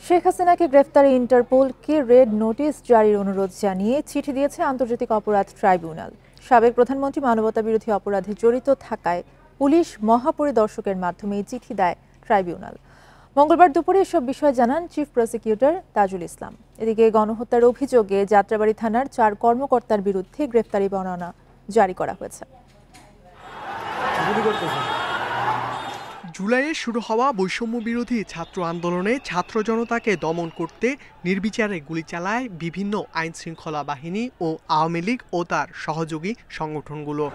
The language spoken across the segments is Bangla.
শেখ হাসিনাকে গ্রেফতারে ইন্টারপোলকে রেড নোটিশ জারির অনুরোধ জানিয়ে চিঠি দিয়েছে আন্তর্জাতিক অপরাধ ট্রাইব্যুনাল। সাবেক প্রধানমন্ত্রী মানবতাবিরোধী অপরাধে জড়িত থাকায় পুলিশ মহাপরিদর্শকের মাধ্যমে এই চিঠি দেয় ট্রাইব্যুনাল। মঙ্গলবার দুপুরে এসব বিষয় জানান চিফ প্রসিকিউটর তাজুল ইসলাম। এদিকে গণহত্যার অভিযোগে যাত্রাবাড়ী থানার 4 কর্মকর্তার বিরুদ্ধে গ্রেফতারি পরোয়ানা জারি করা হয়েছে। জুলাইয়ে শুরু হওয়া বৈষম্য বিরোধী ছাত্র আন্দোলনে ছাত্র জনতাকে দমন করতে নির্বিচারে গুলি চালায় বিভিন্ন আইন শৃঙ্খলা বাহিনী ও আওয়ামী লীগ ও তার সহযোগী সংগঠনগুলো।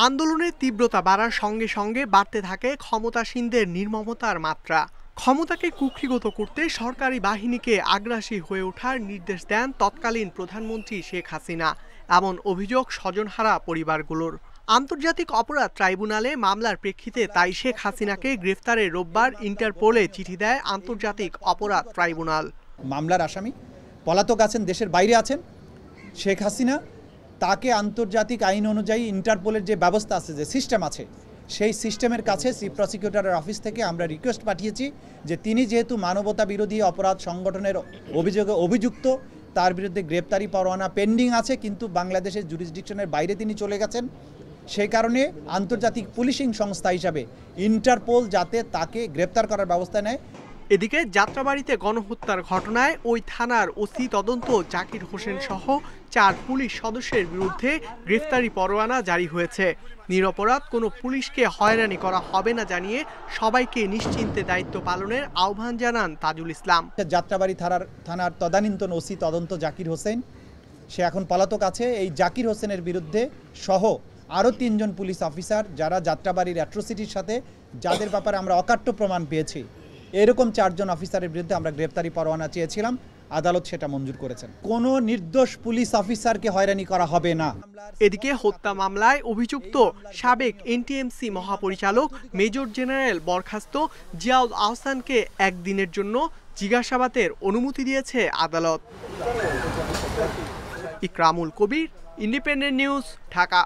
আন্দোলনের তীব্রতা বাড়ার সঙ্গে সঙ্গে বাড়তে থাকে ক্ষমতাসীনদের নির্মমতার মাত্রা। ক্ষমতাকে কুক্ষিগত করতে সরকারি বাহিনীকে আগ্রাসী হয়ে ওঠার নির্দেশ দেন তৎকালীন প্রধানমন্ত্রী শেখ হাসিনা। এমন অভিযোগ স্বজনহারা পরিবারগুলোর। আন্তর্জাতিক অপরাধ ট্রাইব্যুনালে মামলার প্রেক্ষিতে তাই শেখ হাসিনাকে গ্রেফতারে রোববার ইন্টারপোলে চিঠি দেয় আন্তর্জাতিক অপরাধ ট্রাইব্যুনাল। মামলার আসামি পলাতক আছেন, দেশের বাইরে আছেন শেখ হাসিনা, তাকে আন্তর্জাতিক আইন অনুযায়ী ইন্টারপোলের যে ব্যবস্থা আছে, যে সিস্টেম আছে, সেই সিস্টেমের কাছে চিফ প্রসিকিউটরের অফিস থেকে আমরা রিকোয়েস্ট পাঠিয়েছি যে তিনি যেহেতু মানবতা বিরোধী অপরাধ সংগঠনের অভিযোগে অভিযুক্ত, তার বিরুদ্ধে গ্রেপ্তারি পরোয়ানা পেন্ডিং আছে, কিন্তু বাংলাদেশের জুরিসডিকশনের বাইরে তিনি চলে গেছেন। সেই কারণে আন্তর্জাতিক পুলিশিং সংস্থা হিসাবে ইন্টারপোল যাতে তাকে গ্রেপ্তার করার ব্যবস্থা নেয়। এদিকে যাত্রাবাড়িতে গণহত্যার ঘটনায় ওই থানার ওসি তদন্ত জাকির হোসেন সহ 4 পুলিশ সদস্যের বিরুদ্ধে গ্রেফতারি পরোয়ানা জারি হয়েছে। নিরপরাধ কোনো পুলিশকে হয়রানি করা হবে না জানিয়ে সবাইকে নিশ্চিন্তে দায়িত্ব পালনের আহ্বান জানান তাজুল ইসলাম। যাত্রাবাড়ি থানার তদানীন্তন ওসি তদন্ত জাকির হোসেন, সে এখন পলাতক আছে। এই জাকির হোসেনের বিরুদ্ধে সহ আরও 3 জন পুলিশ অফিসার যারা যাত্রাবাড়ির অ্যাট্রোসিটির সাথে, যাদের ব্যাপারে আমরা অকাট্য প্রমাণ পেয়েছি, এরকম 4 জন অফিসারের বিরুদ্ধে আমরা গ্রেফতারি পরোয়ানা চেয়েছিলাম, আদালত সেটা মঞ্জুর করেছেন। কোনো নির্দোষ পুলিশ অফিসারকে হয়রানি করা হবে না। এদিকে হত্যা মামলায় অভিযুক্ত সাবেক এনটিএমসি মহাপরিচালক মেজর জেনারেল বরখাস্ত জিয়াউল আহসানকে 1 দিনের জন্য জিজ্ঞাসাবাদের অনুমতি দিয়েছে আদালত। ইকরামুল কবির, ইন্ডিপেন্ডেন্ট নিউজ, ঢাকা।